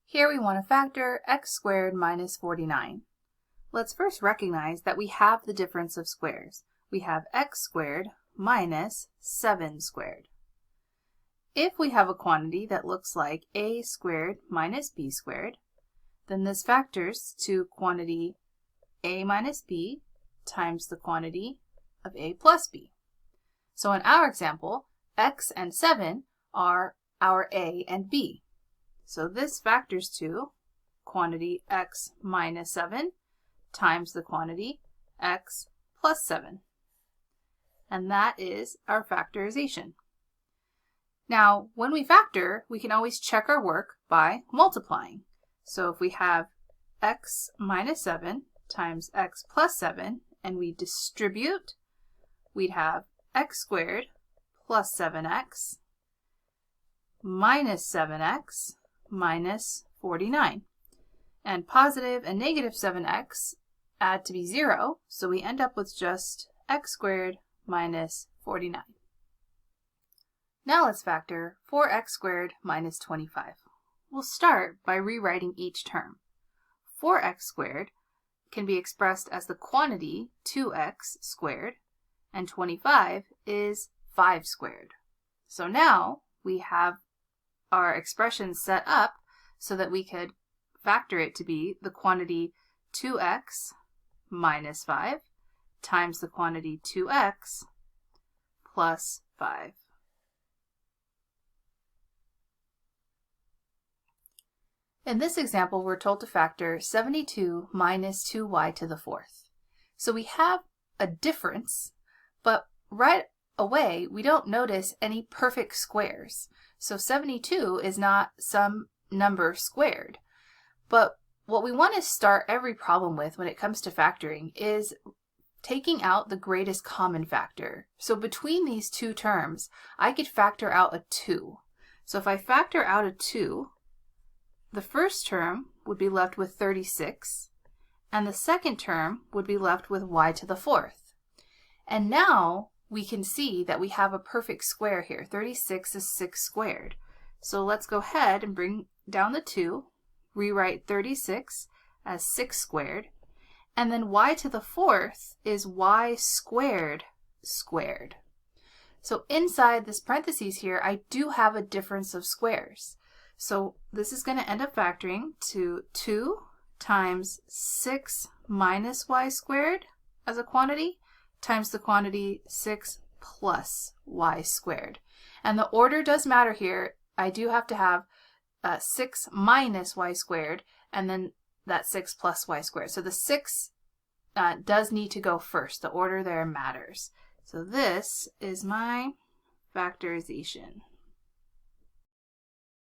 Here we want to factor x squared minus 49. Let's first recognize that we have the difference of squares. We have x squared minus 7 squared. If we have a quantity that looks like a squared minus b squared, then this factors to quantity a minus b times the quantity of a plus b. So in our example, x and 7 are our a and b. So this factors to quantity x minus 7 times the quantity x plus 7. And that is our factorization. Now, when we factor, we can always check our work by multiplying. So if we have x minus 7 times x plus 7, and we distribute, we'd have x squared plus 7x minus 7x minus 49. And positive and negative 7x add to be 0, so we end up with just x squared minus 49. Now let's factor 4x squared minus 25. We'll start by rewriting each term. 4x squared can be expressed as the quantity 2x squared, and 25 is 5 squared. So now we have our expression set up so that we could factor it to be the quantity 2x minus 5 times the quantity 2x plus 5. In this example, we're told to factor 72 minus 2y to the 4th. So we have a difference, but right away we don't notice any perfect squares. So 72 is not some number squared. But what we want to start every problem with when it comes to factoring is taking out the greatest common factor. So between these two terms, I could factor out a 2. So if I factor out a 2, the first term would be left with 36, and the second term would be left with y to the 4th. And now we can see that we have a perfect square here. 36 is 6 squared. So let's go ahead and bring down the 2, rewrite 36 as 6 squared, and then y to the 4th is y squared squared. So inside this parentheses here, I do have a difference of squares. So this is going to end up factoring to 2 times 6 minus y squared as a quantity times the quantity 6 plus y squared. And the order does matter here. I do have to have 6 minus y squared and then that 6 plus y squared. So the 6 does need to go first. The order there matters. So this is my factorization.